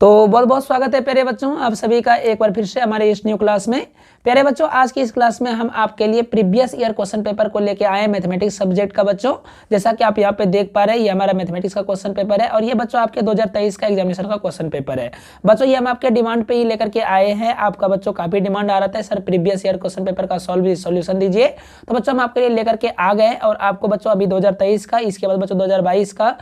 तो बहुत बहुत स्वागत है प्यारे बच्चों, आप सभी का एक बार फिर से हमारे इस न्यू क्लास में। प्यारे बच्चों, आज की इस क्लास में हम आपके लिए प्रीवियस ईयर क्वेश्चन पेपर को लेके आए हैं मैथमेटिक्स सब्जेक्ट का। बच्चों जैसा कि आप यहाँ पे देख पा रहे हैं, ये हमारा मैथमेटिक्स का क्वेश्चन पेपर है और ये बच्चों आपके 2023 का एग्जामिनेशन का क्वेश्चन पेपर है। बच्चों ये हम आपके डिमांड पे ही लेकर के आए हैं। आपका बच्चों काफी डिमांड आ रहा था, sir previous year question paper का सोल्यूशन दीजिए। तो बच्चों हम आपके लिए लेकर के आ गए और आपको बच्चों अभी 2023 का, इसके बाद बच्चों 2022 का,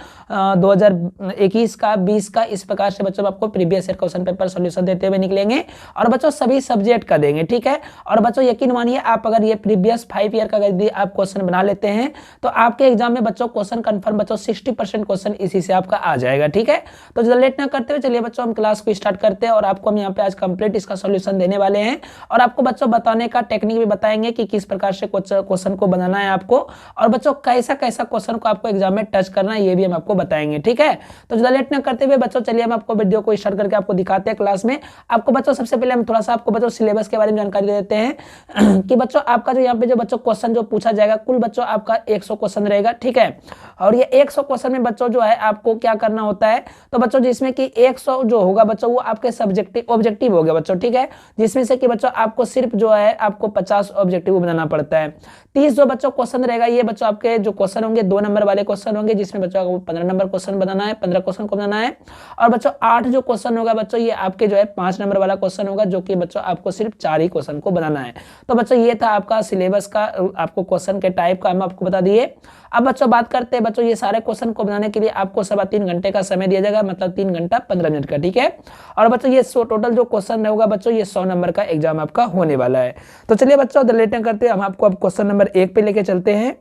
2021 का, 20 का, इस प्रकार से बच्चों आपको previous year question paper solution देते हुए निकलेंगे और बच्चों सभी सब्जेक्ट का देंगे, ठीक है। और बच्चों यकीन मानिए, आप अगर ये प्रीवियस 5 ईयर का यदि आप क्वेश्चन बना लेते हैं तो आपके एग्जाम में बच्चों क्वेश्चन कंफर्म बच्चों 60% क्वेश्चन इसी से आपका आ जाएगा, ठीक है। तो ज्यादा लेट ना करते हुए चलिए बच्चों हम क्लास को स्टार्ट करते हैं और आपको हम यहाँ पे आज कंप्लीट इसका सॉल्यूशन देने वाले हैं और आपको बच्चों बताने का टेक्निक भी बताएंगे कि किस प्रकार से क्वेश्चन को बनाना है आपको और बच्चों कैसा कैसा क्वेश्चन को आपको एग्जाम में टच करना है, ये भी हम आपको बताएंगे, ठीक है। तो ज्यादा लेट ना करते हुए बच्चों चलिए हम आपको वीडियो को स्टार्ट करके आपको दिखाते हैं क्लास में। आपको बच्चों सबसे पहले हम थोड़ा सा आपको बच्चों सिलेबस के बारे में जानकारी दे देते हैं कि बच्चों आपका जो यहाँ पे जो बच्चों क्वेश्चन जो पूछा जाएगा, कुल बच्चों आपका 100 क्वेश्चन रहेगा, ठीक है। और ये 100 क्वेश्चन में बच्चों जो है आपको क्या करना होता है, तो बच्चों जिसमें कि 100 जो होगा बच्चों वो आपके सब्जेक्टिव ऑब्जेक्टिव हो गया बच्चों, ठीक है। जिसमें से कि बच्चों आपको सिर्फ जो है आपको 50 ऑब्जेक्टिव बनाना पड़ता है। 30 जो बच्चों क्वेश्चन रहेगा, ये बच्चों आपके जो क्वेश्चन होंगे 2 नंबर वाले क्वेश्चन होंगे, जिसमें बच्चों को 15 नंबर क्वेश्चन बनाना है, 15 क्वेश्चन को बनाना है। और बच्चों 8 जो क्वेश्चन होगा बच्चों, ये आपके जो है 5 नंबर वाला क्वेश्चन होगा, जो कि बच्चों आपको सिर्फ 4 ही क्वेश्चन को बनाना है। तो बच्चों ये था आपका सिलेबस का, आपको क्वेश्चन के टाइप का हम आपको बता दिए। अब बच्चों बात करते हैं बच्चों, ये सारे क्वेश्चन को बनाने के लिए आपको 3.25 घंटे का समय दिया जाएगा, मतलब 3 घंटा 15 मिनट का, ठीक है। और बच्चों ये टोटल जो क्वेश्चन होगा बच्चों, ये 100 नंबर का एग्जाम आपका होने वाला है। तो चलिए बच्चों लेट ना करते हैं, हम आपको अब क्वेश्चन नंबर 1 पे लेके चलते हैं।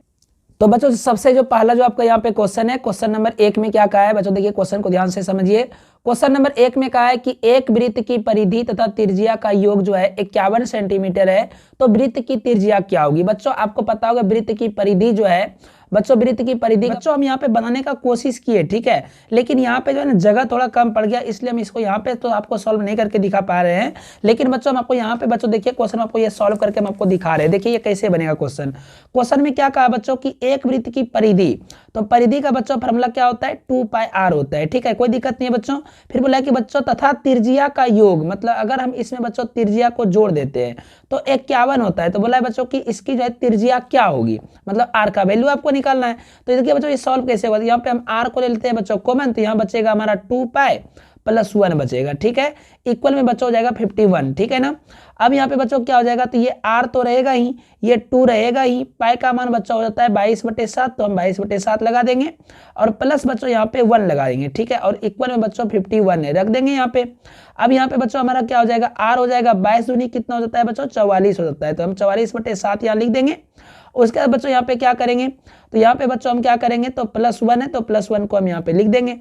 तो बच्चों सबसे जो पहला जो आपका यहाँ पे क्वेश्चन है, क्वेश्चन नंबर 1 में क्या कहा है बच्चों, देखिए क्वेश्चन को ध्यान से समझिए। क्वेश्चन नंबर 1 में कहा है कि एक वृत्त की परिधि तथा त्रिज्या का योग जो है 51 सेंटीमीटर है, तो वृत्त की त्रिज्या क्या होगी। बच्चों आपको पता होगा वृत्त की परिधि जो है बच्चों, वृत्त की परिधि बच्चों हम यहाँ पे बनाने का कोशिश किए, ठीक है, लेकिन यहाँ पे जो है ना जगह थोड़ा कम पड़ गया, इसलिए हम इसको यहाँ पे तो आपको सॉल्व नहीं करके दिखा पा रहे हैं। लेकिन बच्चों हम आपको यहाँ पे बच्चों देखिए क्वेश्चन आपको ये सॉल्व करके हम आपको दिखा रहे हैं। देखिए ये कैसे बनेगा क्वेश्चन। क्वेश्चन में क्या कहा बच्चों की एक वृत्त की परिधि, तो परिधि का बच्चों फॉर्मूला क्या होता है, 2πr होता है, ठीक है, कोई दिक्कत नहीं है बच्चों। फिर बोला कि बच्चों तथा त्रिज्या का योग, मतलब अगर हम इसमें बच्चों त्रिज्या को जोड़ देते हैं तो 51 होता है। तो बोला है बच्चों की इसकी जो है त्रिज्या क्या होगी, मतलब आर का वैल्यू आपको निकालना है। तो देखिए बच्चों ये सॉल्व कैसे होगा, यहाँ पे हम आर को ले लेते हैं बच्चों कॉमन, तो यहाँ बचेगा हमारा 2π + 1 बचेगा, ठीक है। इक्वल में बच्चों हो जाएगा 51, ठीक है ना। अब यहाँ पे बच्चों क्या हो जाएगा, तो ये r तो रहेगा ही, ये 2 रहेगा ही, पाई का मान बच्चों हो जाता है 22/7, तो हम 22/7 लगा देंगे और प्लस बच्चों यहाँ पे 1 लगा देंगे, ठीक है। और इक्वल में बच्चों 51 है, रख देंगे यहाँ पे। अब यहाँ पे बच्चों हमारा क्या हो जाएगा, r हो जाएगा 22 दूनी कितना हो जाता है बच्चों, 44 हो जाता है, तो हम 44/7 यहाँ लिख देंगे। उसके बाद बच्चों यहाँ पे क्या करेंगे, तो यहाँ पे बच्चों हम क्या करेंगे, तो +1 है तो +1 को हम यहाँ पे लिख देंगे।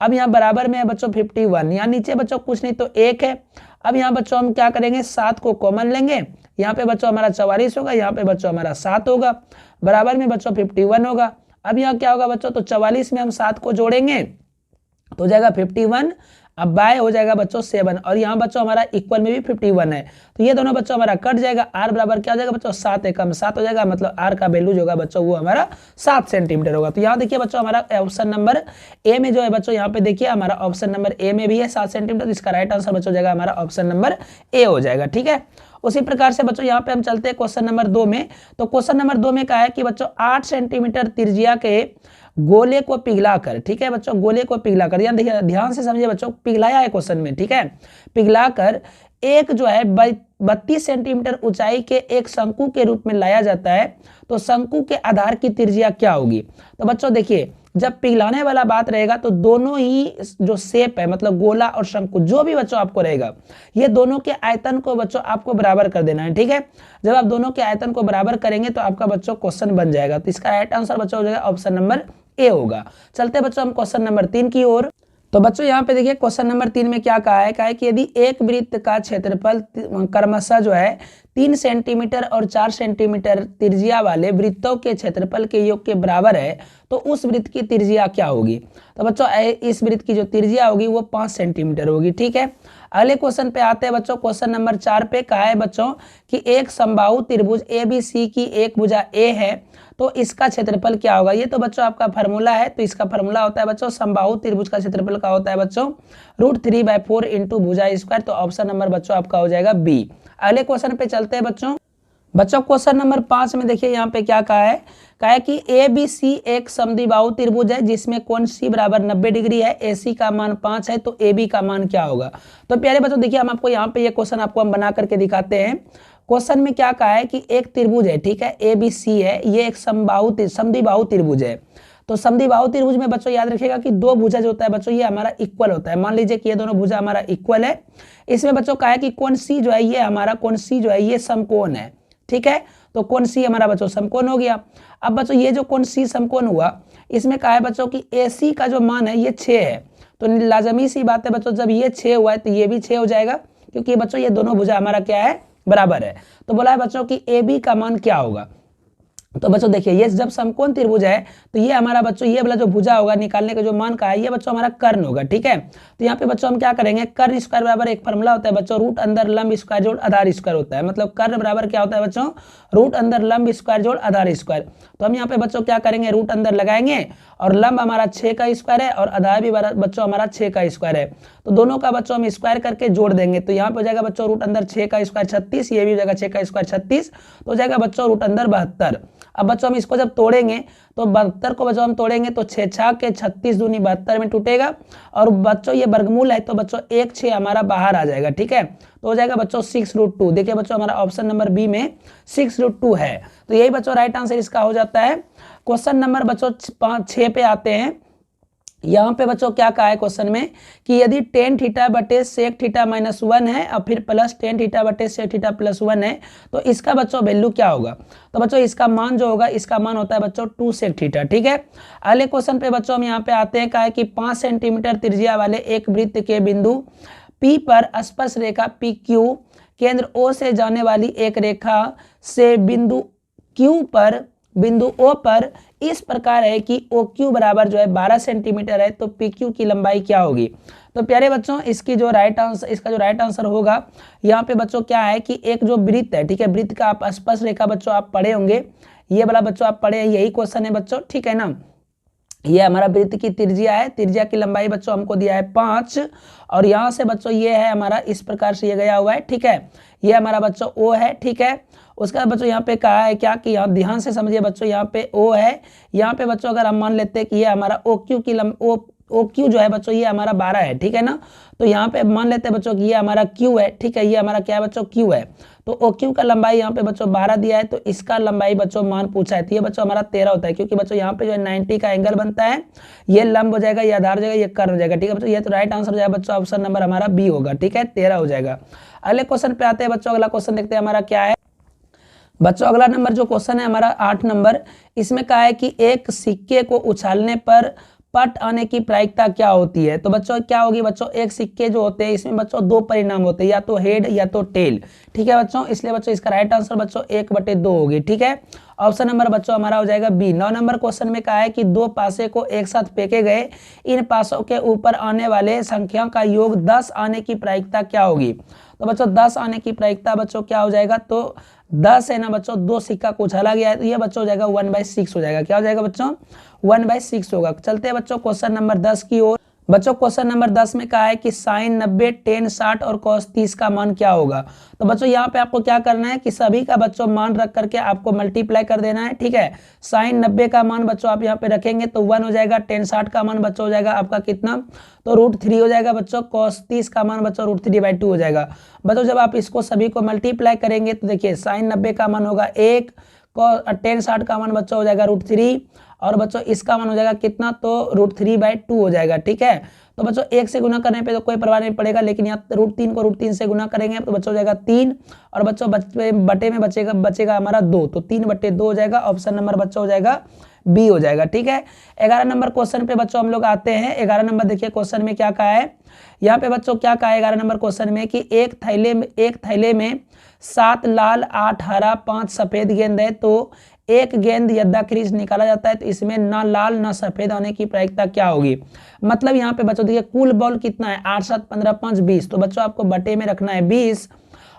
अब यहाँ बराबर में है बच्चों 51, यहाँ नीचे बच्चों कुछ नहीं तो 1 है। अब यहाँ बच्चों हम क्या करेंगे, 7 को कॉमन लेंगे, यहाँ पे बच्चों हमारा 44 होगा, यहाँ पे बच्चों हमारा 7 होगा, बराबर में बच्चों 51 होगा। अब यहाँ क्या होगा बच्चों, तो 44 में हम 7 को जोड़ेंगे तो हो जाएगा 51, अब बाय हो जाएगा बच्चों 7 और यहाँ बच्चों हमारा इक्वल में भी 51 है, तो ये दोनों बच्चों हमारा कट जाएगा। r बराबर क्या हो जाएगा बच्चों, 7 है कम 7 हो जाएगा, मतलब r का वैल्यू जो होगा बच्चों वो हमारा 7 सेंटीमीटर होगा। तो यहाँ देखिए बच्चों हमारा ऑप्शन नंबर ए में जो है बच्चों, यहाँ पे देखिए हमारा ऑप्शन नंबर ए में भी है 7 सेंटीमीटर, तो इसका राइट आंसर बच्चों हो जाएगा हमारा ऑप्शन नंबर ए हो जाएगा, ठीक है। उसी प्रकार से बच्चों यहाँ पे हम चलते हैं क्वेश्चन नंबर 2 में। तो क्वेश्चन नंबर 2 में कहा है कि बच्चों 8 सेंटीमीटर त्रिज्या के गोले को पिघलाकर, ठीक है बच्चों, गोले को पिघलाकर, यहाँ देखिए ध्यान से समझिए बच्चों, पिघलाया है क्वेश्चन में, ठीक है, पिघलाकर एक जो है 32 सेंटीमीटर ऊंचाई के एक शंकु के रूप में लाया जाता है, तो शंकु के आधार की त्रिज्या क्या होगी। तो बच्चों देखिए जब पिघलाने वाला बात रहेगा तो दोनों ही जो शेप है, मतलब गोला और शंकु जो भी बच्चों आपको रहेगा, ये दोनों के आयतन को बच्चों आपको बराबर कर देना है, ठीक है। जब आप दोनों के आयतन को बराबर करेंगे तो आपका बच्चों क्वेश्चन बन जाएगा। तो इसका राइट आंसर बच्चों हो जाएगा ऑप्शन नंबर ए होगा। चलते बच्चों हम क्वेश्चन नंबर 3 की ओर। तो बच्चों यहाँ पे देखिए क्वेश्चन नंबर 3 में क्या कहा है कि यदि एक वृत्त का क्षेत्रफल क्रमशः जो है 3 सेंटीमीटर और 4 सेंटीमीटर त्रिज्या वाले वृत्तों के क्षेत्रफल के योग के बराबर है, तो उस वृत्त की त्रिज्या क्या होगी। तो बच्चों इस वृत्त की जो त्रिज्या होगी वो 5 सेंटीमीटर होगी, ठीक है। अगले क्वेश्चन पे आते हैं बच्चों। क्वेश्चन नंबर 4 पे कहा है बच्चों कि एक समबाहु त्रिभुज ABC की एक भुजा A है, तो इसका क्षेत्रफल क्या होगा। ये तो बच्चों आपका फार्मूला है, तो इसका फार्मूला होता है बच्चों समबाहु त्रिभुज का क्षेत्रफल का होता है बच्चों √3/4 इंटू भुजा स्क्वायर। तो ऑप्शन नंबर बच्चों आपका हो जाएगा बी। अगले क्वेश्चन पे चलते हैं बच्चों। क्वेश्चन नंबर 5 में देखिए यहाँ पे क्या कहा है कि ए बी सी एक समद्विबाहु त्रिभुज है जिसमें कोण सी बराबर 90 डिग्री है, ए सी का मान 5 है, तो ए बी का मान क्या होगा। तो प्यारे बच्चों देखिए हम आपको यहाँ पे ये क्वेश्चन आपको हम बना करके दिखाते हैं। क्वेश्चन में क्या कहा है कि एक त्रिभुज है, ठीक है, ए बी सी है, ये एक समद्विबाहु त्रिभुज है। तो समद्विबाहु त्रिभुज में बच्चों याद रखिएगा कि दो भुजा जो होता है बच्चों ये हमारा इक्वल होता है। मान लीजिए कि ये दोनों भुजा हमारा इक्वल है। इसमें बच्चों कहा है कि कोण सी जो है ये हमारा कोण सी जो है ये समकोण है, ठीक है। तो कोण सी हमारा बच्चों समकोण हो गया। अब बच्चों ये जो कोण सी समकोण हुआ, इसमें कहा है बच्चों कि AC का जो मान है ये 6 है। तो लाजमी सी बात है बच्चों जब ये 6 हुआ है तो ये भी 6 हो जाएगा, क्योंकि बच्चों ये दोनों भुजा हमारा क्या है बराबर है। तो बोला है बच्चों कि AB का मान क्या होगा। तो बच्चों देखिए ये जब समकोण त्रिभुज है तो ये हमारा बच्चों ये वाला जो भुजा होगा निकालने का जो मान का है ये बच्चों हमारा कर्ण होगा, ठीक है। तो यहाँ पे बच्चों हम क्या करेंगे, कर्ण स्क्वायर बराबर एक फॉर्मूला होता है बच्चों रूट अंदर लंब स्क्वायर जोड़ आधार स्क्वायर होता है। मतलब कर्ण बराबर क्या होता है बच्चों रूट अंदर लंब स्क्वायर जोड़ आधार स्क्वायर। तो हम यहाँ पे बच्चों क्या करेंगे रूट अंदर लगाएंगे और लंब हमारा 6 का स्क्वायर है और आधार भी बच्चों हमारा 6 का स्क्वायर है। तो दोनों का बच्चों हम स्क्वायर करके जोड़ देंगे। तो यहाँ पे हो जाएगा बच्चों रूट अंदर 6 का स्क्वायर 36, ये भी हो जाएगा 6 का स्क्वायर 36, तो हो जाएगा बच्चों रूट अंदर 72। अब बच्चों हम इसको जब तोड़ेंगे तो 72 को बच्चों हम तोड़ेंगे तो 6 छाक के 36 दूनी 72 में टूटेगा। और बच्चों ये वर्गमूल है तो बच्चों 1 6 हमारा बाहर आ जाएगा, ठीक है। तो हो जाएगा बच्चों 6√2। देखिए बच्चों हमारा ऑप्शन नंबर बी में 6√2 है। तो यही बच्चों राइट आंसर इसका हो जाता है। क्वेश्चन नंबर बच्चों 6 पे आते हैं। यहाँ पे बच्चों क्या कहा है क्वेश्चन में कि यदि tan थीटा बटे sec थीटा -1 है और फिर प्लस tan थीटा बटे sec थीटा +1 है तो इसका बच्चों वैल्यू क्या होगा। तो बच्चों इसका मान जो होगा इसका मान होता है बच्चों 2 sec थीटा, ठीक है। अगले क्वेश्चन पे बच्चों हम यहाँ पे आते हैं। कहा है कि 5 सेंटीमीटर त्रिज्या वाले एक वृत्त के बिंदु P पर स्पर्श रेखा PQ केंद्र O से जाने वाली एक रेखा से बिंदु O पर इस प्रकार है कि OQ बराबर जो है 12 सेंटीमीटर है, तो PQ की लंबाई क्या होगी। तो प्यारे बच्चों इसका जो राइट आंसर होगा यहाँ पे बच्चों क्या है कि एक जो वृत्त है, ठीक है, वृत्त का आप स्पर्श रेखा बच्चों आप पढ़े होंगे, ये वाला बच्चों आप पढ़े, यही क्वेश्चन है बच्चों, ठीक है ना। ये हमारा वृत्त की त्रिज्या है, त्रिज्या की लंबाई बच्चों हमको दिया है 5 और यहाँ से बच्चों ये है हमारा इस प्रकार से ये गया हुआ है, ठीक है। ये हमारा बच्चों O है, ठीक है। उसके बाद बच्चों यहाँ पे कहा है क्या कि यहाँ ध्यान से समझिए बच्चों, यहाँ पे O है, यहाँ पे बच्चों अगर हम मान लेते हैं कि ये हमारा OQ जो है बच्चों ये हमारा 12 है, ठीक है ना। तो यहाँ पे मान लेते हैं बच्चों कि ये हमारा Q है, ठीक है, ये हमारा क्या है बच्चों Q है। तो OQ का लंबाई यहाँ पे बच्चों 12 दिया है, तो इसका लंबाई बच्चों मान पूछा है, तो ये बच्चों हमारा 13 होता है, क्योंकि बच्चों यहाँ पे जो है 90 का एंगल बनता है, ये लंब हो जाएगा, ये आधार हो जाएगा, ये कर्ण हो जाएगा, ठीक है बच्चों। ये तो राइट आंसर हो जाएगा बच्चों ऑप्शन नंबर हमारा बी होगा, ठीक है, 13 हो जाएगा। अगले क्वेश्चन पे आते हैं बच्चों। अगला क्वेश्चन देखते हैं हमारा क्या है बच्चों। अगला नंबर जो क्वेश्चन है हमारा 8 नंबर, इसमें कहा है कि एक सिक्के को उछालने पर पट आने की प्रायिकता क्या होती है। तो बच्चों क्या होगी बच्चों, एक सिक्के जो होते हैं इसमें बच्चों 2 परिणाम होते हैं, या तो हेड या तो टेल, ठीक है बच्चों। इसलिए बच्चों इसका राइट आंसर बच्चों 1/2 होगी, ठीक है। ऑप्शन नंबर बच्चों हमारा हो जाएगा बी। 9 नंबर क्वेश्चन में कहा है कि 2 पासे को एक साथ फेंके गए, इन पासों के ऊपर आने वाले संख्या का योग 10 आने की प्रायिकता क्या होगी। तो बच्चों 10 आने की प्रायिकता बच्चों क्या हो जाएगा, तो 10 है ना बच्चों, 2 सिक्का को उछाला गया है, तो ये बच्चों हो जाएगा 1/6 हो जाएगा। क्या हो जाएगा बच्चों 1/6 होगा। चलते हैं बच्चों क्वेश्चन नंबर 10 की ओर। बच्चों क्वेश्चन नंबर 10 में कहा है कि साइन 90 tan 60 और cos 30 का मान क्या होगा। तो बच्चों यहाँ पे आपको क्या करना है कि सभी का बच्चों मान रख करके आपको मल्टीप्लाई कर देना है, ठीक है। साइन 90 का मान बच्चों आप यहाँ पे रखेंगे तो 1 हो जाएगा, tan 60 का मान बच्चों हो जाएगा आपका कितना, तो √3 हो जाएगा बच्चों, cos 30 का मान बच्चों √3/2 हो जाएगा। बच्चों जब आप इसको सभी को मल्टीप्लाई करेंगे तो देखिए साइन 90 का मान होगा 1, tan 60 का मान बच्चों हो जाएगा √3 और बच्चों इसका मान हो जाएगा कितना, तो √3/2 हो जाएगा, ठीक है। तो बच्चों 1 से गुना करने पे तो कोई परवाह नहीं पड़ेगा, लेकिन यहाँ √3 को √3 से गुना करेंगे तो बच्चों हो जाएगा 3 और बच्चों बटे में बचेगा हमारा 2, तो 3/2 हो जाएगा। ऑप्शन नंबर बच्चों हो जाएगा बी हो जाएगा, ठीक है। 11 नंबर क्वेश्चन पे बच्चों हम लोग आते हैं। 11 नंबर देखिए क्वेश्चन में क्या कहा है, यहाँ पे बच्चों क्या कहा है 11 नंबर क्वेश्चन में कि एक थैले में 7 लाल 8 हरा 5 सफेद गेंद है, तो एक गेंद यद्दाक्रिज निकाला जाता है तो इसमें ना लाल ना सफेद आने की प्रायिकता क्या होगी। मतलब यहाँ पे बच्चों देखिए कुल बॉल कितना है 8 7 15 5 20, तो बच्चों आपको बटे में रखना है 20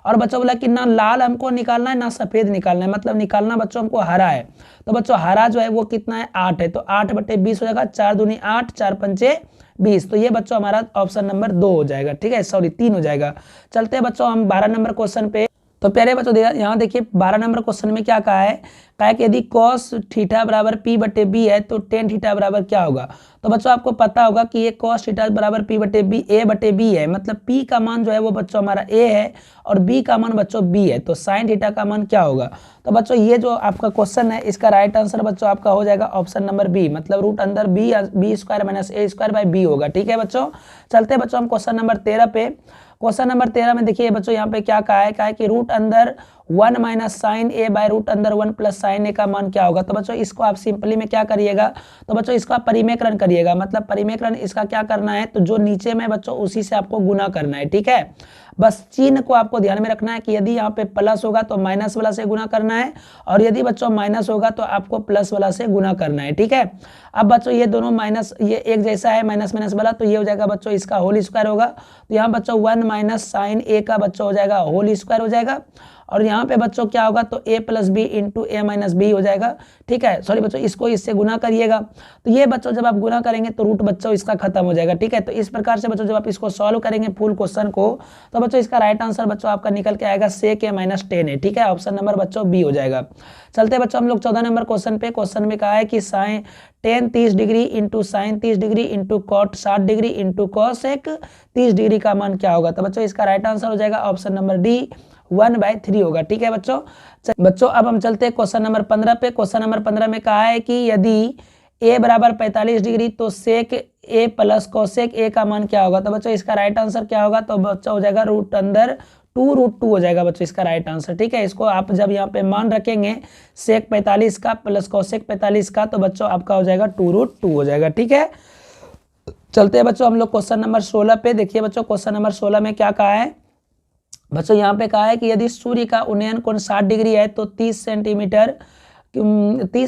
और बच्चों बोला कि ना लाल हमको निकालना है ना सफेद निकालना है, मतलब निकालना बच्चों हमको हरा है। तो बच्चों हरा जो है वो कितना है 8 है, तो 8/20 हो जाएगा, 4 दूनी 8, 4 पंचे 20। तो ये बच्चों हमारा ऑप्शन नंबर 2 हो जाएगा, ठीक है, सॉरी 3 हो जाएगा। चलते हैं बच्चों हम 12 नंबर क्वेश्चन पे। तो प्यारे बच्चों यहाँ देखिए 12 नंबर क्वेश्चन में क्या कहा है कि यदि cos थीटा बराबर p/b है तो tan थीटा बराबर क्या होगा। तो बच्चों आपको पता होगा कि ये cos थीटा बराबर p/b a/b है, मतलब p का मान जो है वो बच्चों हमारा a है और b का मान बच्चों b है, तो sin थीटा का मान क्या होगा। तो बच्चों ये जो आपका क्वेश्चन है इसका राइट आंसर बच्चों आपका हो जाएगा ऑप्शन नंबर बी, मतलब रूट अंदर b² - a² / b होगा, ठीक है बच्चों। चलते बच्चों हम क्वेश्चन नंबर 13 पे। क्वेश्चन नंबर 13 में देखिए बच्चों यहाँ पे क्या कहा है कि रूट अंदर 1 - sin a बाय रूट अंदर 1 + sin a का मान क्या होगा। तो बच्चों इसको आप सिंपली में क्या करिएगा, तो बच्चों इसका परिमेयकरण करिएगा, मतलब परिमेयकरण इसका क्या करना है, तो जो नीचे में बच्चों उसी से आपको गुना करना है, ठीक है। बस चिन्ह को आपको ध्यान में रखना है कि यदि यहाँ पे प्लस होगा तो माइनस वाला से गुना करना है, और यदि बच्चों माइनस होगा तो आपको प्लस वाला से गुना करना है, ठीक है। अब बच्चों ये दोनों माइनस ये एक जैसा है माइनस माइनस वाला, तो ये हो जाएगा बच्चों इसका होल स्क्वायर होगा। तो यहाँ बच्चों 1 - sin a का बच्चों हो जाएगा होल स्क्वायर हो जाएगा, और यहाँ पे बच्चों क्या होगा तो a + b × a - b हो जाएगा, ठीक है। सॉरी बच्चों इसको इससे गुना करिएगा, तो ये बच्चों जब आप गुना करेंगे तो रूट बच्चों इसका खत्म हो जाएगा, ठीक है। तो इस प्रकार से बच्चों जब आप इसको सॉल्व करेंगे फुल क्वेश्चन को, तो बच्चों इसका राइट आंसर बच्चों आपका निकल के आएगा sec a - 10 है, ठीक है, ऑप्शन नंबर बच्चों बी हो जाएगा। चलते बच्चों हम लोग 14 नंबर क्वेश्चन पे। क्वेश्चन में कहा है कि sin tan 30 degree × sin 30 degree × cot 60 degree × cosec 30 degree का मान क्या होगा। तो बच्चों इसका राइट आंसर हो जाएगा ऑप्शन नंबर डी 1/3 होगा, ठीक है बच्चों। बच्चों अब हम चलते हैं क्वेश्चन नंबर 15 पे। क्वेश्चन नंबर 15 में कहा है कि यदि a बराबर 45 डिग्री तो sec a + cosec a का मान क्या होगा। तो बच्चों इसका राइट आंसर क्या होगा, तो बच्चों हो जाएगा रूट अंदर 2√2 हो जाएगा बच्चों इसका राइट आंसर, ठीक है। इसको आप जब यहाँ पे मान रखेंगे sec 45 का + cosec 45 का, तो बच्चों आपका हो जाएगा 2√2 हो जाएगा, ठीक है। चलते हैं बच्चों हम लोग क्वेश्चन नंबर 16 पे। देखिए बच्चों क्वेश्चन नंबर 16 में क्या कहा है बच्चों, यहाँ पे कहा है कि यदि सूर्य का उन्नयन कोण 60 डिग्री है तो 30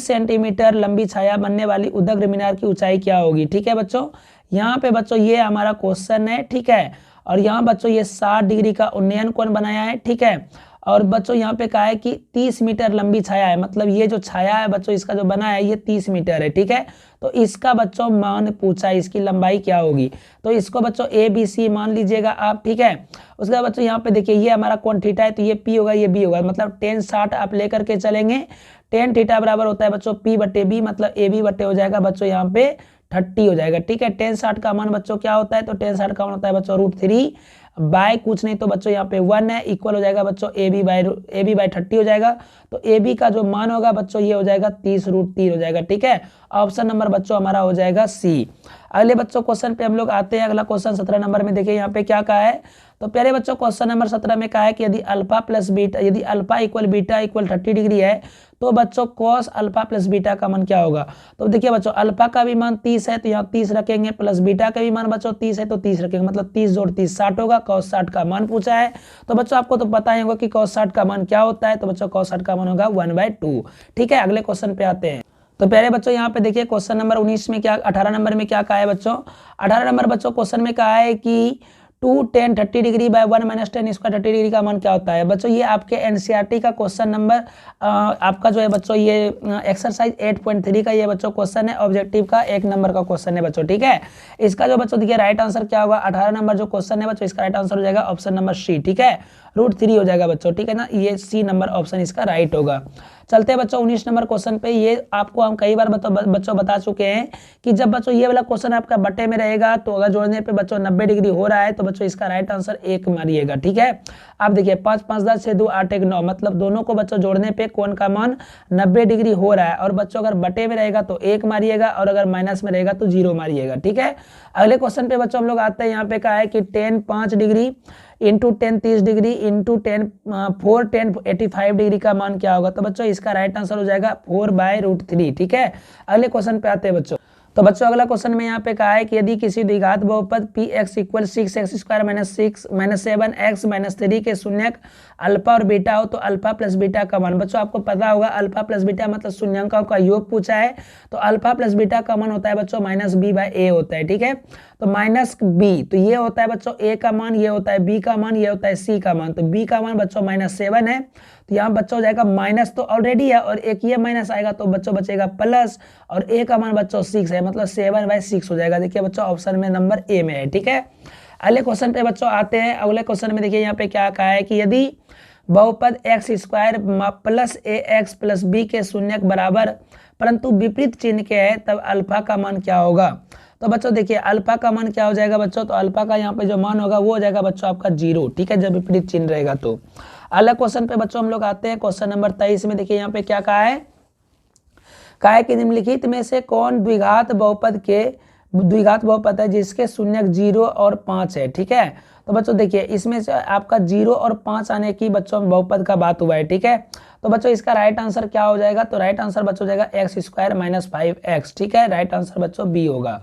सेंटीमीटर लंबी छाया बनने वाली उदग्र मीनार की ऊंचाई क्या होगी, ठीक है बच्चों। यहाँ पे बच्चों ये हमारा क्वेश्चन है, ठीक है, और यहाँ बच्चों ये 60 डिग्री का उन्नयन कोण बनाया है, ठीक है। और बच्चों यहाँ पे कहा है कि 30 मीटर लंबी छाया है, मतलब ये जो छाया है बच्चों इसका जो बना है ये 30 मीटर है, ठीक है। तो इसका बच्चों मान पूछा है, इसकी लंबाई क्या होगी। तो इसको बच्चों ABC मान लीजिएगा आप, ठीक है। उसके बाद बच्चों यहाँ पे देखिए ये हमारा कोण थीटा है, तो ये P होगा ये B होगा, मतलब tan 60 आप लेकर के चलेंगे। tan थीटा बराबर होता है बच्चों P/B, मतलब AB/ हो जाएगा बच्चों यहाँ पे 30 हो जाएगा, ठीक है। tan 60 का मान बच्चों क्या होता है, तो tan 60 का मान होता है बच्चों √3 बाय कुछ नहीं तो बच्चों यहाँ पे 1 है, इक्वल हो जाएगा बच्चों AB/30 हो जाएगा। तो AB का जो मान होगा बच्चों ये हो जाएगा 30√3 हो जाएगा, ठीक है। ऑप्शन नंबर बच्चों हमारा हो जाएगा सी। अगले बच्चों क्वेश्चन पे हम लोग आते हैं। अगला क्वेश्चन 17 नंबर में देखिए यहाँ पे क्या कहा है, तो प्यारे बच्चों क्वेश्चन नंबर 17 में कहा है कि यदि अल्फा + बीटा, यदि अल्फा = बीटा = 30 डिग्री है तो बच्चों cos अल्फा + बीटा का मान क्या होगा। तो देखिए बच्चों अल्फा का भी मान 30 है तो यहाँ 30 रखेंगे, प्लस बीटा का भी मान बच्चों 30 है तो 30 रखेंगे, मतलब 30 + 30 60 होगा। cos 60 का मान पूछा है, तो बच्चों आपको तो पता ही होगा कि cos 60 का मान क्या होता है। तो बच्चों cos 60 का मान होगा 1/2, ठीक है। अगले क्वेश्चन पे आते हैं। तो प्यारे बच्चों यहाँ पे देखिए क्वेश्चन नंबर 19 में क्या 18 नंबर में क्या कहा है बच्चों। 18 नंबर बच्चों क्वेश्चन में कहा है कि 2 tan 30 degree by 1 - tan square 30 degree का मान क्या होता है। बच्चों ये आपके एनसीईआरटी का क्वेश्चन नंबर आपका जो है बच्चों ये एक्सरसाइज 8.3 का ये बच्चों क्वेश्चन है, ऑब्जेक्टिव का 1 नंबर का क्वेश्चन है बच्चों, ठीक है। इसका जो बच्चों देखिए राइट आंसर क्या होगा, 18 नंबर जो क्वेश्चन है बच्चों इसका राइट आंसर हो जाएगा ऑप्शन नंबर सी, ठीक है, √3 हो जाएगा बच्चों, ठीक है ना। ये सी नंबर ऑप्शन इसका राइट होगा। चलते हैं बच्चों 19 नंबर क्वेश्चन पे। ये आपको हम कई बार बच्चों बता चुके हैं कि जब बच्चों ये वाला क्वेश्चन आपका बटे में रहेगा तो अगर जोड़ने पे बच्चों 90 डिग्री हो रहा है तो बच्चों इसका राइट आंसर 1 मारिएगा, ठीक है। आप देखिए 5 5 10 6 2 8 1 9, मतलब दोनों को बच्चों जोड़ने पे कोण का मान 90 डिग्री हो रहा है, और बच्चों अगर बटे में रहेगा तो 1 मारिएगा और अगर माइनस में रहेगा तो 0 मारिएगा, ठीक है। अगले क्वेश्चन पे बच्चों हम लोग आते हैं। यहाँ पे कहा है कि tan 5 degree into tan 30 degree into tan 85 degree का मान क्या होगा। तो बच्चों इसका राइट आंसर हो जाएगा 4/√3, ठीक है। अगले क्वेश्चन पे आते हैं बच्चों। तो बच्चों अगला क्वेश्चन में यहाँ पे कहा है कि यदि किसी द्विघात बहुपद px = 6x² - 6 - 7x - 3 के शून्यक अल्फा और बीटा हो तो अल्फा + बीटा का मान। बच्चों आपको पता होगा अल्फा + बीटा मतलब शून्यंकों का योग पूछा है, तो अल्फा + बीटा का मान होता है बच्चों -b/a होता है, ठीक है। तो माइनस बी, तो ये होता है बच्चों ए का मान, ये होता है बी का मान, ये होता है सी का मान। तो बी का मान बच्चों -7 है, तो यहाँ बच्चों हो जाएगा माइनस तो ऑलरेडी है और एक ये माइनस आएगा तो बच्चों बचेगा प्लस, और ए का मान बच्चों 6 है, मतलब 7/6 हो जाएगा। देखिए बच्चों ऑप्शन में नंबर ए में है। ठीक है, अगले क्वेश्चन पे बच्चों आते हैं। अगले क्वेश्चन में देखिए यहाँ पे क्या कहा है कि यदि बहुपद x² plus ax plus B के शून्य के बराबर परंतु विपरीत चिन्ह के है, तब अल्फा का मान क्या होगा। तो बच्चों देखिए अल्फा का मान क्या हो जाएगा बच्चों, तो अल्फा का यहाँ पे जो मान होगा वो हो जाएगा बच्चों आपका 0। ठीक है, जब विपरीत चिन्ह रहेगा तो। अगला क्वेश्चन पे बच्चों हम लोग आते हैं। क्वेश्चन नंबर 23 में देखिए यहाँ पे क्या कहा है कि निम्नलिखित में से कौन द्विघात बहुपद है जिसके शून्यक 0 और 5 है। ठीक है, तो बच्चों देखिए इसमें से आपका 0 और 5 आने की बच्चों बहुपद का बात हुआ है। ठीक है, तो बच्चों इसका राइट आंसर क्या हो जाएगा, तो राइट आंसर बच्चों हो जाएगा x² - 5x। ठीक है, राइट आंसर बच्चों बी होगा।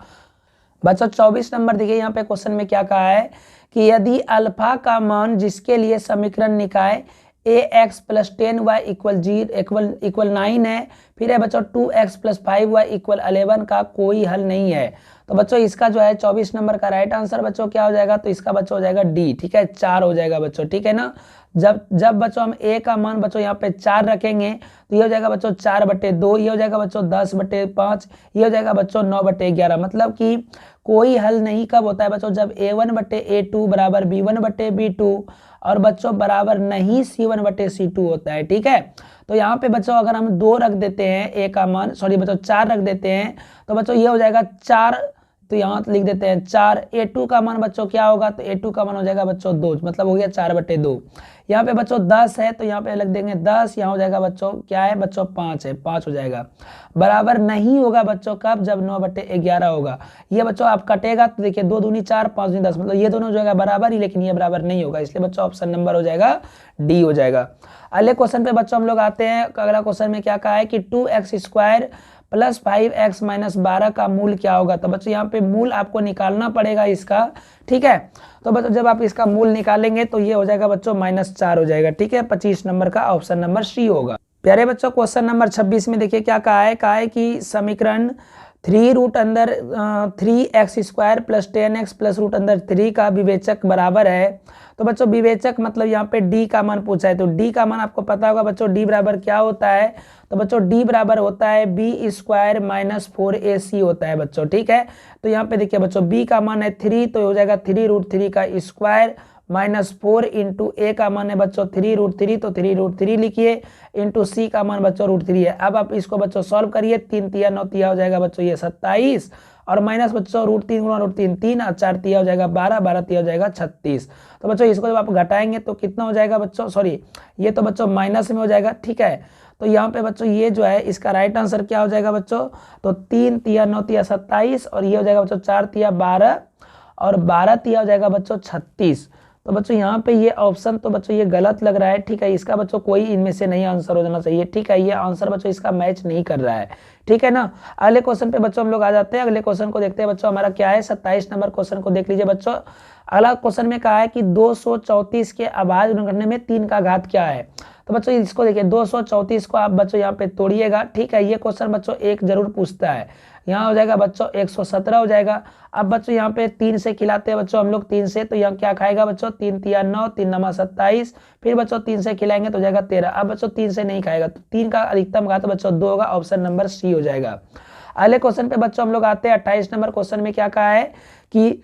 बच्चों 24 नंबर देखिए यहाँ पे क्वेश्चन में क्या कहा है कि यदि अल्फा का मान जिसके लिए समीकरण निकाय ax + 10y = 9 है, फिर है बच्चों 2x + 5y = 11 का कोई हल नहीं है। तो बच्चों इसका जो है 24 नंबर का राइट आंसर बच्चों क्या हो जाएगा, तो इसका बच्चों हो जाएगा डी। ठीक है, 4 हो जाएगा बच्चों। ठीक है ना, जब बच्चों हम a का मान बच्चों यहाँ पे 4 रखेंगे तो ये हो जाएगा बच्चों 4/2, ये हो जाएगा बच्चों 10/5, ये हो जाएगा बच्चों 9/11। मतलब कि कोई हल नहीं कब होता है बच्चों, जब a1/a2 बराबर b1/b2 और बच्चों बराबर नहीं c1/c2 होता है। ठीक है, तो यहाँ पे बच्चों अगर हम 2 रख देते हैं a का मान, सॉरी बच्चों 4 रख देते हैं, तो बच्चों ये हो जाएगा 4, तो यहाँ लिख देते हैं 4। a2 का मान बच्चों क्या होगा, तो a2 का मान हो जाएगा बच्चों 2, मतलब हो गया 4/2। यहाँ पे बच्चों 10 है तो यहाँ पे लग देंगे 10, यहाँ हो जाएगा बच्चों क्या है बच्चों 5 है, 5 हो जाएगा। बराबर नहीं होगा बच्चों कब, जब 9/11 होगा। ये बच्चों आप कटेगा तो देखिए 2 दूनी 4, 5 दूनी 10, मतलब ये दोनों जो है बराबर ही, लेकिन ये बराबर नहीं होगा, इसलिए बच्चों ऑप्शन नंबर हो जाएगा डी हो जाएगा। अगले क्वेश्चन पे बच्चों हम लोग आते हैं। अगला क्वेश्चन में क्या कहा है कि 2x² + 5x - 12 का मूल क्या होगा। तो बच्चों यहाँ पे मूल आपको निकालना पड़ेगा इसका। ठीक है, तो बच्चों जब आप इसका मूल निकालेंगे तो ये हो जाएगा बच्चों -4 हो जाएगा। ठीक है, 25 नंबर का ऑप्शन नंबर सी होगा। प्यारे बच्चों क्वेश्चन नंबर 26 में देखिए क्या कहा है कि समीकरण 3√3x² + 10x + √3 का विवेचक बराबर है। तो बच्चों विवेचक मतलब यहाँ पे d का मान पूछा है, तो d का मान आपको पता होगा बच्चों, d बराबर क्या होता है, तो बच्चों d बराबर होता है b² - 4ac होता है बच्चों। ठीक है, तो यहाँ पे देखिए बच्चों b का मान है 3, तो हो जाएगा 3√3 का स्क्वायर -4 इंटू a का मान है बच्चों 3√3, तो 3√3 लिखिए, इंटू c का मान बच्चों √3 है। अब आप इसको बच्चों सॉल्व करिए, 3 तिया 9 तिया हो जाएगा बच्चों ये 27, और माइनस बच्चों √3 × √3 3, और 4 तिया हो जाएगा 12, 12 तिया हो जाएगा 36। तो बच्चों इसको जब आप घटाएंगे तो कितना हो जाएगा बच्चों, सॉरी ये तो बच्चों माइनस में हो जाएगा। ठीक है, तो यहाँ पे बच्चों ये जो है इसका राइट आंसर क्या हो जाएगा बच्चों, तो 3 तिया 9 तिया 27, और ये हो जाएगा बच्चों 4 तिया 12, और 12 तिया हो जाएगा बच्चों 36। तो बच्चों यहाँ पे ये ऑप्शन तो बच्चों ये गलत लग रहा है। ठीक है, इसका बच्चों कोई इनमें से नहीं आंसर हो जाना चाहिए। ठीक है, ये आंसर बच्चों इसका मैच नहीं कर रहा है। ठीक है ना, अगले क्वेश्चन पे बच्चों हम लोग आ जाते हैं। अगले क्वेश्चन को देखते हैं बच्चों, हमारा क्या है 27 नंबर क्वेश्चन को देख लीजिए बच्चों। अगला क्वेश्चन में कहा है कि 234 के अभाज्य गुणनखंड में 3 का घात क्या है। तो बच्चों इसको देखिए 234 को आप बच्चों यहाँ पे तोड़िएगा। ठीक है, ये क्वेश्चन बच्चों एक जरूर पूछता है। यहाँ हो जाएगा बच्चों 117 हो जाएगा। अब बच्चों यहाँ पे 3 से खिलाते हैं बच्चों हम लोग 3 से, तो यहाँ क्या खाएगा बच्चों 3 तिया 9, 3 नमा 27, फिर बच्चों 3 से खिलाएंगे तो हो जाएगा 13। अब बच्चों 3 से नहीं खाएगा, तो 3 का अधिकतम घात बच्चों 2 होगा, ऑप्शन नंबर सी हो जाएगा। अगले क्वेश्चन पे बच्चों हम लोग आते हैं 28 नंबर क्वेश्चन में क्या कहा है कि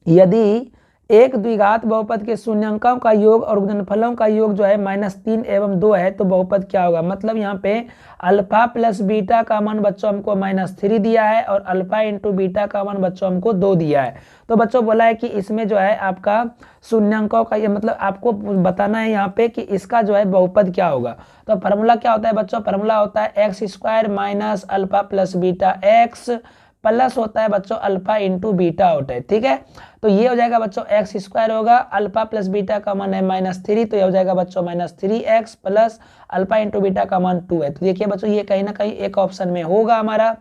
यदि एक द्विघात बहुपद के शून्यांकों का योग और गुणनफलों का योग जो है -3 एवं 2 है, तो बहुपद क्या होगा। मतलब यहाँ पे अल्फा प्लस बीटा का मान बच्चों हमको -3 दिया है, और अल्फा इंटू बीटा का मान बच्चों हमको 2 दिया है। तो बच्चों बोला है कि इसमें जो है आपका शून्यांकों का ये मतलब आपको बताना है यहाँ पे कि इसका जो है बहुपद क्या होगा। तो फार्मूला क्या होता है बच्चों, फार्मूला होता है x² - alpha plus beta x plus होता है बच्चों अल्फा इंटू बीटा होता है। ठीक है, तो ये हो जाएगा बच्चों x² होगा, अल्फा प्लस बीटा का मान है -3, तो ये हो जाएगा बच्चों -3x plus alpha into beta का मान 2 है। तो देखिए बच्चों ये कहीं ना कहीं एक ऑप्शन में होगा हमारा।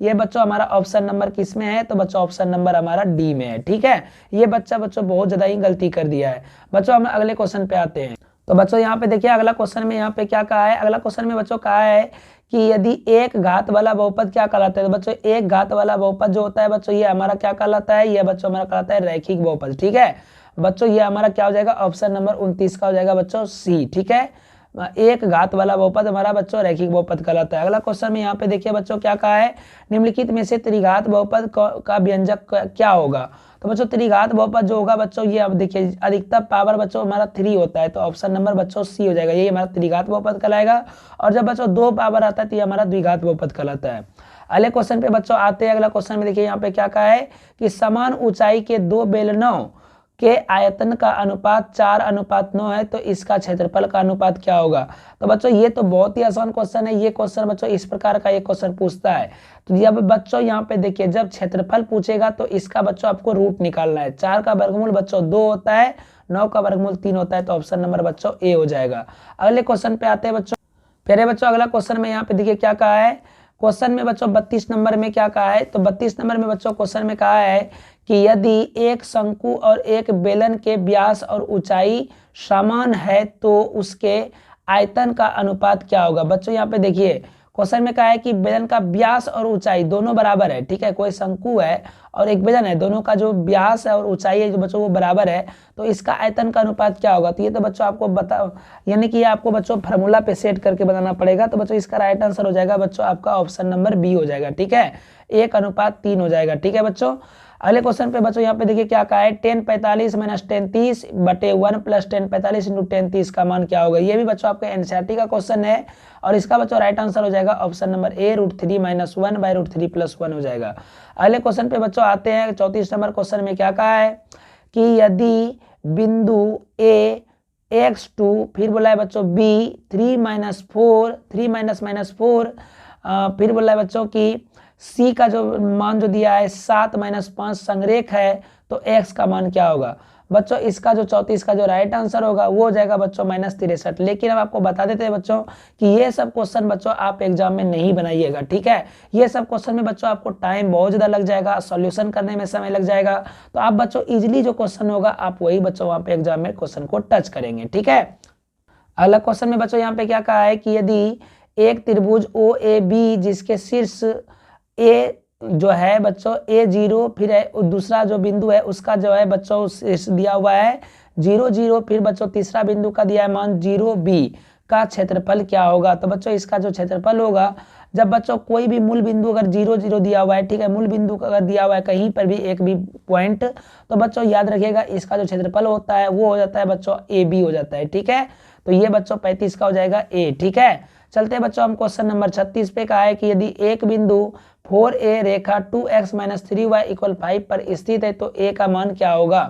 ये बच्चों हमारा ऑप्शन नंबर किस में है, तो बच्चों ऑप्शन नंबर हमारा डी में है। ठीक है, ये बच्चों बहुत ज्यादा ही गलती कर दिया है। बच्चों हम अगले क्वेश्चन पे आते हैं। तो बच्चों यहाँ पे देखिए अगला क्वेश्चन में यहाँ पे क्या कहा है, अगला क्वेश्चन में बच्चों कहा है कि यदि एक घात वाला बहुपद क्या कहलाता है, तो बच्चों एक घात वाला बहुपद जो होता है बच्चों ये हमारा क्या कहलाता है, ये बच्चों हमारा कहलाता है रैखिक बहुपद। ठीक है बच्चों, ये हमारा क्या हो जाएगा, ऑप्शन नंबर 29 का हो जाएगा बच्चों सी। ठीक है, एक घात वाला बहुपद हमारा बच्चों रैखिक बहुपद कहलाता है। अगला क्वेश्चन में यहाँ पे देखिए बच्चों क्या कहा है, निम्नलिखित में से त्रिघात बहुपद का व्यंजक क्या होगा। तो बच्चों त्रिघात बहुपद जो होगा बच्चों ये अब देखिए अधिकतम पावर बच्चों हमारा 3 होता है, तो ऑप्शन नंबर बच्चों सी हो जाएगा, ये हमारा त्रिघात बहुपद कहलाएगा। और जब बच्चों 2 पावर आता है तो ये हमारा द्विघात बहुपद कहलाता है। अगले क्वेश्चन पे बच्चों आते हैं। अगला क्वेश्चन में देखिए यहाँ पे क्या कहा है कि समान ऊंचाई के 2 बेलनों के आयतन का अनुपात 4:9 है, तो इसका क्षेत्रफल का अनुपात क्या होगा। तो बच्चों ये तो बहुत ही आसान क्वेश्चन है। ये क्वेश्चन बच्चों इस प्रकार का एक क्वेश्चन पूछता है, तो जब बच्चों यहाँ पे देखिए जब क्षेत्रफल पूछेगा तो इसका बच्चों आपको रूट निकालना है। 4 का वर्गमूल बच्चों 2 होता है, 9 का वर्गमूल 3 होता है, तो ऑप्शन नंबर बच्चों ए हो जाएगा। अगले क्वेश्चन पे आते हैं बच्चों। प्यारे बच्चों अगला क्वेश्चन में यहाँ पे देखिए क्या कहा है, क्वेश्चन में बच्चों 32 नंबर में क्या कहा है, तो 32 नंबर में बच्चों क्वेश्चन में कहा है कि यदि एक शंकु और एक बेलन के व्यास और ऊंचाई समान है तो उसके आयतन का अनुपात क्या होगा। बच्चों यहाँ पे देखिए क्वेश्चन में कहा है कि बेलन का व्यास और ऊंचाई दोनों बराबर है। ठीक है, कोई शंकु है और एक बेलन है, दोनों का जो व्यास है और ऊंचाई है जो बच्चों वो बराबर है, तो इसका आयतन का अनुपात क्या होगा। तो ये तो बच्चों आपको बता, यानी कि ये आपको बच्चों फार्मूला पे सेट करके बताना पड़ेगा। तो बच्चों इसका राइट आंसर हो जाएगा बच्चों आपका ऑप्शन नंबर बी हो जाएगा। ठीक है, 1:3 हो जाएगा। ठीक है बच्चों, अगले क्वेश्चन पे बच्चों यहाँ पे देखिए क्या कहा है, 1045 - 1030 बटे 1 + 1045 × 1030 का मान क्या होगा। ये भी बच्चों आपके एनसीईआरटी का क्वेश्चन है और इसका बच्चों राइट आंसर हो जाएगा ऑप्शन नंबर ए √3 - 1 /√3 + 1 हो जाएगा। अगले क्वेश्चन पे बच्चों आते हैं। 34 नंबर क्वेश्चन में क्या कहा है कि यदि बिंदु ए x2 फिर बोला है बच्चों b 3 - 4 फिर बोला है बच्चों कि c का जो मान जो दिया है 7 - 5 संरेख है, तो x का मान क्या होगा। बच्चों इसका जो 34 का जो राइट आंसर होगा वो हो जाएगा बच्चों -63। लेकिन अब आपको बता देते हैं बच्चों कि ये सब क्वेश्चन बच्चों आप एग्जाम में नहीं बनाइएगा। ठीक है, ये सब क्वेश्चन में बच्चों आपको टाइम बहुत ज़्यादा लग जाएगा, सॉल्यूशन करने में समय लग जाएगा। तो आप बच्चों इजीली जो क्वेश्चन होगा आप वही बच्चों वहाँ पे एग्जाम में क्वेश्चन को टच करेंगे। ठीक है, अगला क्वेश्चन में बच्चों यहाँ पे क्या कहा है कि यदि एक त्रिभुज OAB जिसके शीर्ष ए जो है बच्चों A0 फिर है दूसरा जो बिंदु है उसका जो है बच्चों दिया हुआ है 0 0, फिर बच्चों तीसरा बिंदु का दिया है मान 0B का क्षेत्रफल क्या होगा। तो बच्चों इसका जो क्षेत्रफल होगा, जब बच्चों कोई भी मूल बिंदु अगर 0 0 दिया हुआ है, ठीक है, मूल बिंदु अगर दिया हुआ है कहीं पर भी एक भी पॉइंट, तो बच्चों याद रखिएगा इसका जो क्षेत्रफल होता है वो हो जाता है बच्चों AB हो जाता है। ठीक है, तो ये बच्चों 35 का हो जाएगा ए। ठीक है, चलते हैं बच्चों हम क्वेश्चन नंबर 36 पे कहा है कि यदि एक बिंदु 4a रेखा 2x - 3y = 5 पर स्थित है तो a का मान क्या होगा।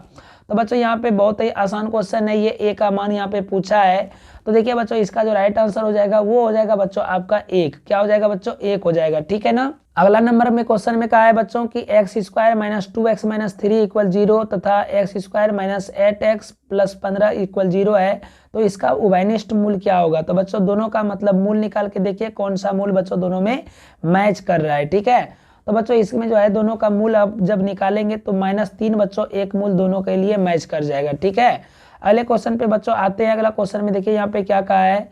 तो बच्चों यहाँ पे बहुत ही आसान क्वेश्चन है, ये a का मान यहाँ पे पूछा है। तो देखिए बच्चों इसका जो राइट आंसर हो जाएगा वो हो जाएगा बच्चों आपका 1। क्या हो जाएगा बच्चों, 1 हो जाएगा। ठीक है ना। अगला नंबर में क्वेश्चन में कहा है बच्चों कि x² - 2x - 3 = 0 तथा x² - 8x + 15 = 0 है, तो इसका उभयनिष्ठ मूल क्या होगा। तो बच्चों दोनों का मतलब मूल निकाल के देखिए कौन सा मूल बच्चों दोनों में मैच कर रहा है। ठीक है, तो बच्चों इसमें जो है दोनों का मूल अब जब निकालेंगे तो -3 बच्चों एक मूल दोनों के लिए मैच कर जाएगा। ठीक है, अगले क्वेश्चन पे बच्चों आते हैं। अगला क्वेश्चन में देखिए यहाँ पे क्या कहा है,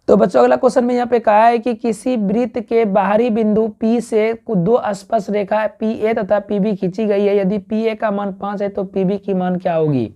तो बच्चों अगला क्वेश्चन में यहाँ पे कहा है कि किसी वृत्त के बाहरी बिंदु P से 2 स्पर्श रेखा PA तथा PB खींची गई है। यदि PA का मान 5 है तो PB की मान क्या होगी।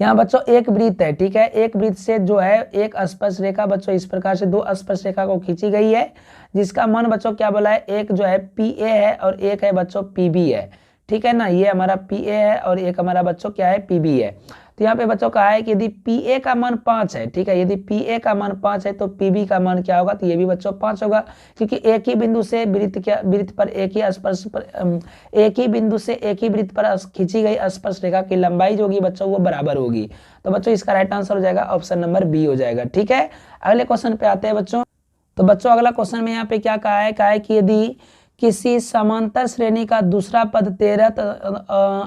यहाँ बच्चों एक वृत्त है, ठीक है, एक वृत्त से जो है एक स्पर्श रेखा बच्चों इस प्रकार से 2 स्पर्श रेखा को खींची गई है, जिसका मान बच्चों क्या बोला है, एक जो है PA है और एक है बच्चों PB है। ठीक है ना, ये हमारा PA है और एक हमारा बच्चों क्या है, PB है। तो यहाँ पे बच्चों कहा है कि यदि PA का मान 5 है, ठीक है, यदि PA का मान 5 है तो PB का मान क्या होगा, तो ये भी बच्चों 5 होगा, क्योंकि एक ही बिंदु से वृत्त पर एक ही स्पर्श पर एक ही बिंदु से एक ही वृत्त पर खींची गई स्पर्श रेखा की लंबाई जो होगी बच्चों वो बराबर होगी। तो बच्चों इसका राइट आंसर हो जाएगा ऑप्शन नंबर बी हो जाएगा। ठीक है, अगले क्वेश्चन पे आते हैं बच्चों। तो बच्चों अगला क्वेश्चन में यहाँ पे क्या कहा है कि यदि किसी समांतर श्रेणी का दूसरा पद 13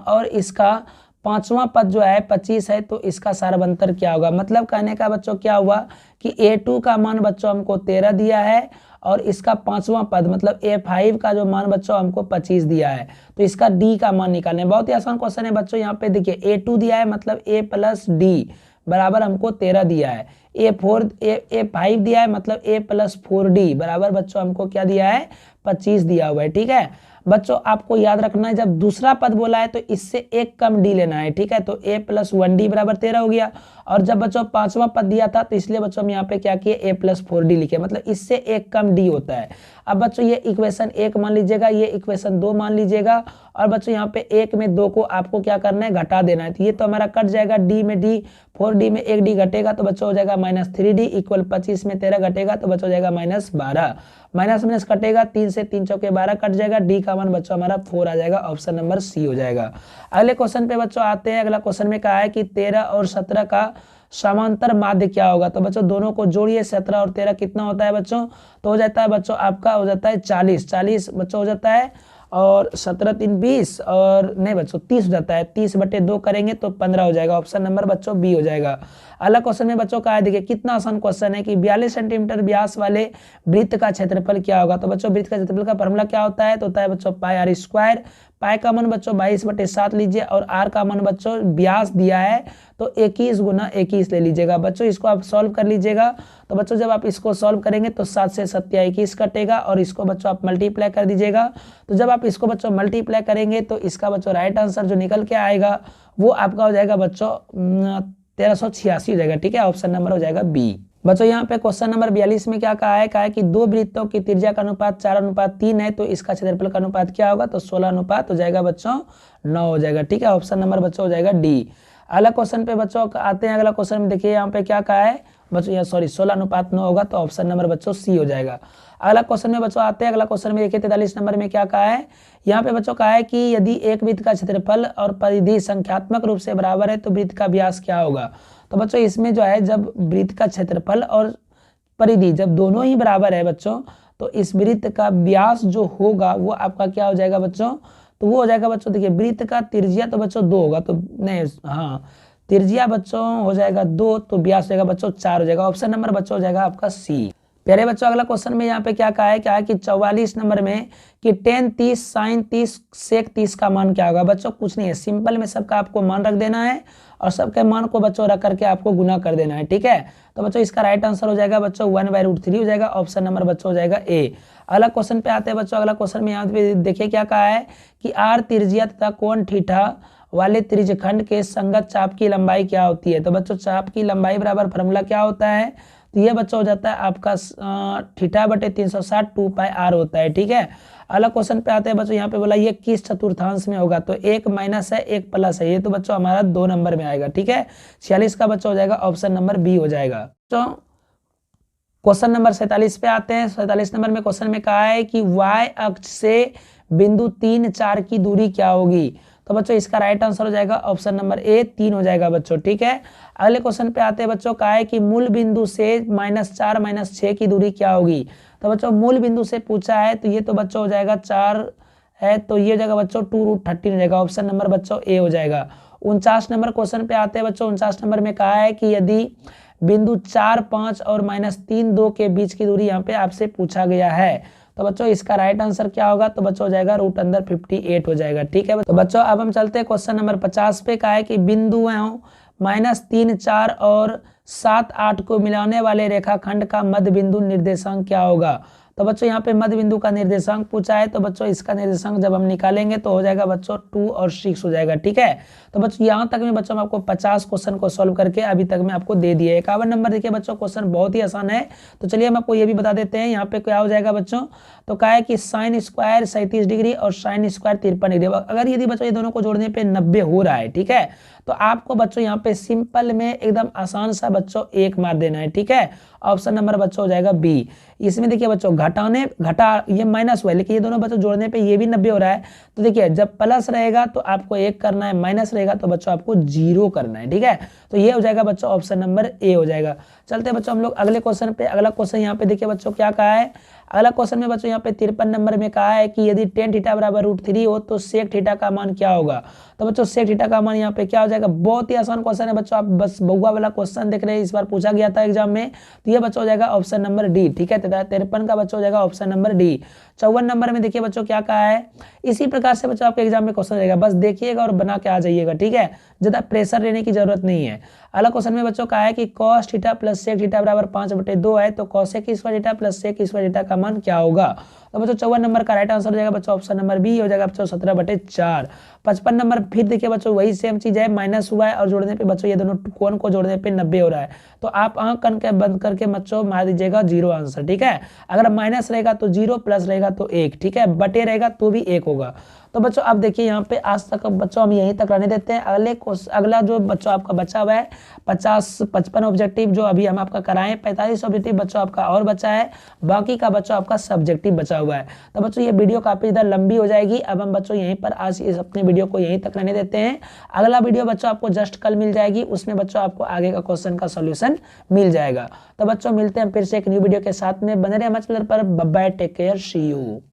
और इसका पांचवा पद जो है 25 है तो इसका सारवंतर क्या होगा। मतलब कहने का बच्चों क्या हुआ कि A2 का मान बच्चों हमको 13 दिया है और इसका पांचवा पद मतलब A5 का जो मान बच्चों हमको 25 दिया है, तो इसका D का मान निकालने। बहुत ही आसान क्वेश्चन है बच्चों। यहाँ पे देखिए A2 दिया है मतलब A + D बराबर हमको 13 दिया है, ए 5 दिया है, मतलब a + 4d बराबर बच्चों हमको क्या दिया है, 25 दिया हुआ है। ठीक है बच्चों, आपको याद रखना है जब दूसरा पद बोला है तो इससे एक कम डी लेना है। ठीक है, तो a + 1d बराबर 13 हो गया। और जब बच्चों पांचवा पद दिया था तो इसलिए बच्चों हम यहाँ पे क्या किए, a + 4d लिखे, मतलब इससे एक कम डी होता है। अब बच्चों ये इक्वेशन 1 मान लीजिएगा, ये इक्वेशन 2 मान लीजिएगा, और बच्चों यहाँ पे 1 में 2 को आपको क्या करना है, घटा देना है। तो ये तो हमारा कट जाएगा, डी में डी, 4d में 1d घटेगा तो बच्चों हो जाएगा -3d इक्वल 25 में 13 घटेगा तो बच्चों हो जाएगा -12, माइनस माइनस कटेगा, 3 से 3 चौके 12 कट जाएगा, डी का मान बच्चों हमारा 4 आ जाएगा, ऑप्शन नंबर सी हो जाएगा। अगले क्वेश्चन पे बच्चों आते हैं। अगला क्वेश्चन में कहा है कि 13 और 17 का समांतर माध्य क्या होगा। तो बच्चों दोनों को जोड़िए, 17 और 13 कितना होता है बच्चों, तो हो जाता है बच्चों आपका हो जाता है 40 बच्चों हो जाता है, और 17 3 20 और नहीं बच्चों 30 हो जाता है, 30/2 करेंगे तो 15 हो जाएगा, ऑप्शन नंबर बच्चों बी हो जाएगा। अगला क्वेश्चन में बच्चों का है, देखिए कितना आसान क्वेश्चन है कि 42 सेंटीमीटर व्यास वाले वृत्त का क्षेत्रफल क्या होगा। तो बच्चों वृत्त का क्षेत्रफल का फॉर्मूला क्या होता है, तो होता है बच्चों πr²। पाई का मान बच्चों 22/7 लीजिए, और आर का मान बच्चों व्यास दिया है तो 21 × 21 ले लीजिएगा। बच्चों इसको आप सॉल्व कर लीजिएगा। तो बच्चों जब आप इसको सॉल्व करेंगे तो 7 से 7 21 कटेगा, और इसको बच्चों आप मल्टीप्लाई कर दीजिएगा। तो जब आप इसको बच्चों मल्टीप्लाई करेंगे तो इसका बच्चों राइट आंसर जो निकल के आएगा वो आपका हो जाएगा बच्चों 1386 हो जाएगा। ठीक है, ऑप्शन नंबर हो जाएगा बी। बच्चों यहाँ पे क्वेश्चन नंबर 42 में क्या कहा है कि दो वृत्तों की त्रिज्या का अनुपात 4:3 है, तो इसका क्षेत्रफल का अनुपात क्या होगा, तो 16 अनुपात हो जाएगा बच्चों 9 हो जाएगा। ठीक है, ऑप्शन नंबर बच्चों हो जाएगा डी। अगला क्वेश्चन पे बच्चों आते हैं। अगला क्वेश्चन में देखिए यहाँ पे क्या कहा है बच्चों, यहाँ 16:9 होगा, तो ऑप्शन नंबर बच्चों सी हो जाएगा। अगला क्वेश्चन में बच्चों आते हैं। अगला क्वेश्चन में देखिए 43 नंबर में क्या कहा है, यहाँ पे बच्चों कहा है कि यदि एक वृत्त का क्षेत्रफल और परिधि संख्यात्मक रूप से बराबर है तो वृत्त का व्यास क्या होगा। तो बच्चों इसमें जो है जब वृत्त का क्षेत्रफल और परिधि जब दोनों ही बराबर है बच्चों, तो इस वृत्त का व्यास जो होगा वो आपका क्या हो जाएगा बच्चों, तो वो हो जाएगा बच्चों, देखिए वृत्त का त्रिज्या तो बच्चों 2 होगा, तो नहीं हाँ त्रिज्या बच्चों हो जाएगा 2, तो व्यास हो जाएगा बच्चों 4 हो जाएगा, ऑप्शन नंबर बच्चों हो जाएगा आपका सी। प्यारे बच्चों अगला क्वेश्चन में यहाँ पे क्या कहा है कि 44 नंबर में कि tan 30 sin 30 sec 30 का मान क्या होगा। बच्चों कुछ नहीं है, सिंपल में सबका आपको मान रख देना है और सबके मान को बच्चों रख करके आपको गुना कर देना है। ठीक है, तो बच्चों इसका राइट आंसर हो जाएगा बच्चों 1/√3 हो जाएगा, ऑप्शन नंबर बच्चों हो जाएगा ए। अगला क्वेश्चन पे आते हैं बच्चों। अगला क्वेश्चन में यहाँ पे देखिए क्या कहा है कि आर त्रिज्या तथा कोण थीटा वाले त्रिज्यखंड के संगत चाप की लंबाई क्या होती है। तो बच्चों चाप की लंबाई बराबर फॉर्मूला क्या होता है, तो ये बच्चों हो जाता है आपका θ/360 2πr होता है। ठीक है, अगला क्वेश्चन पे आते हैं बच्चों। यहाँ पे बोला ये किस चतुर्थांश में होगा, तो एक माइनस है एक प्लस है, ये तो बच्चों हमारा 2 नंबर में आएगा। ठीक है, 46 का बच्चों हो जाएगा, ऑप्शन नंबर बी हो जाएगा। तो क्वेश्चन नंबर 47 पे आते हैं। 47 नंबर में क्वेश्चन में कहा है कि y अक्ष से बिंदु 3 4 की दूरी क्या होगी। तो बच्चों इसका राइट आंसर हो जाएगा ऑप्शन नंबर ए 3 हो जाएगा बच्चों। ठीक है, अगले क्वेश्चन पे आते हैं बच्चों। कहा है कि मूल बिंदु से -4 -6 की दूरी क्या होगी। तो बच्चों मूल बिंदु से पूछा है, तो ये तो बच्चों हो जाएगा 4 है, तो ये हो जाएगा बच्चों 2√13 हो जाएगा, ऑप्शन नंबर बच्चों ए हो जाएगा। 49 नंबर क्वेश्चन पे आते हैं बच्चों। 49 नंबर में कहा है कि यदि बिंदु 4 5 और -3 2 के बीच की दूरी यहाँ पे आपसे पूछा गया है, तो बच्चों इसका राइट आंसर क्या होगा, तो बच्चों हो जाएगा √58 हो जाएगा। ठीक है, तो बच्चों अब हम चलते हैं क्वेश्चन नंबर 50 पे। कहा है कि बिंदुओं -3 4 और 7 8 को मिलाने वाले रेखाखंड का मध्य बिंदु निर्देशांक क्या होगा। तो बच्चों यहाँ पे मध्य बिंदु का निर्देशांक पूछा है, तो बच्चों इसका निर्देशांक जब हम निकालेंगे तो हो जाएगा बच्चों 2 और 6 हो जाएगा। ठीक है, तो बच्चों यहाँ तक में बच्चों हम आपको 50 क्वेश्चन को सॉल्व करके अभी तक में आपको दे दिए। 51 नंबर देखिए बच्चों, क्वेश्चन बहुत ही आसान है, तो चलिए हम आपको ये भी बता देते हैं। यहाँ पे क्या हो जाएगा बच्चों, तो कहा है कि sin² 37 डिग्री और sin² 53 डिग्री। अगर यदि बच्चों ये दोनों को जोड़ने पे 90 हो रहा है, ठीक है, तो आपको बच्चों यहाँ पे सिंपल में एकदम आसान सा बच्चों 1 मार देना है। ठीक है, ऑप्शन नंबर बच्चों हो जाएगा बी। इसमें देखिए बच्चों घटा ये माइनस हुआ है, लेकिन ये दोनों बच्चों जोड़ने पे ये भी 90 हो रहा है, तो देखिए जब प्लस रहेगा तो आपको 1 करना है, माइनस रहेगा तो बच्चों आपको 0 करना है। ठीक है, तो ये हो जाएगा बच्चों ऑप्शन नंबर ए हो जाएगा। चलते हैं बच्चों हम लोग अगले क्वेश्चन पे। अगला क्वेश्चन यहाँ पे देखिए बच्चों क्या कहा है। अगला क्वेश्चन में बच्चों यहाँ पे 53 नंबर में कहा है कि यदि tan θ बराबर √3 हो तो sec θ का मान क्या होगा। तो बच्चों sec θ का मान यहाँ पे क्या हो जाएगा, बहुत ही आसान क्वेश्चन है बच्चों, आप बस बहुआ वाला क्वेश्चन देख रहे हैं, इस बार पूछा गया था एग्जाम में, तो ये बच्चों हो जाएगा ऑप्शन नंबर डी। ठीक है, 53 का बच्चों हो जाएगा ऑप्शन नंबर डी। 54 नंबर में देखिए बच्चों क्या कहा है, इसी प्रकार से बच्चों आपके एग्जाम में क्वेश्चन रहेगा, बस देखिएगा और बना के आ जाइएगा, ठीक है, ज़्यादा प्रेशर लेने की जरूरत नहीं है। अगला क्वेश्चन में बच्चों कहा है कि cos theta plus sec theta बराबर 5/2 है, तो cosec square theta plus sec square theta का मान क्या होगा। तो बच्चों 54 नंबर का राइट आंसर हो जाएगा बच्चों ऑप्शन नंबर बी हो जाएगा बच्चों 17/4। 55 नंबर फिर देखिए बच्चों वही सेम चीज है, माइनस हुआ है और जोड़ने पे बच्चों ये दोनों कोण को जोड़ने पे 90 हो रहा है, तो आप आंख कन के बंद करके बच्चों मार दीजिएगा 0 आंसर, ठीक है। अगर माइनस रहेगा तो 0, प्लस रहेगा तो 1, ठीक है, बटे रहेगा तो भी 1 होगा। तो बच्चों अब देखिए यहाँ पे आज तक बच्चों हम यहीं तक रहने देते हैं। अगला जो बच्चों आपका बचा हुआ है 55 ऑब्जेक्टिव जो अभी हम आपका कराएं, 45 ऑब्जेक्टिव बच्चों आपका और बचा है, बाकी का बच्चों आपका सब्जेक्टिव बचा हुआ है। तो बच्चों ये वीडियो काफी इधर लंबी हो जाएगी, अब हम बच्चों यहीं पर आज इस अपने वीडियो को यहीं तक रहने देते हैं। अगला वीडियो बच्चों आपको जस्ट कल मिल जाएगी, उसमें बच्चों आपको आगे का क्वेश्चन का सोल्यूशन मिल जाएगा। तो बच्चों मिलते हैं फिर से एक न्यू वीडियो के साथ में, बने रहे हमारे चैनल पर। Bye bye, take care, see you.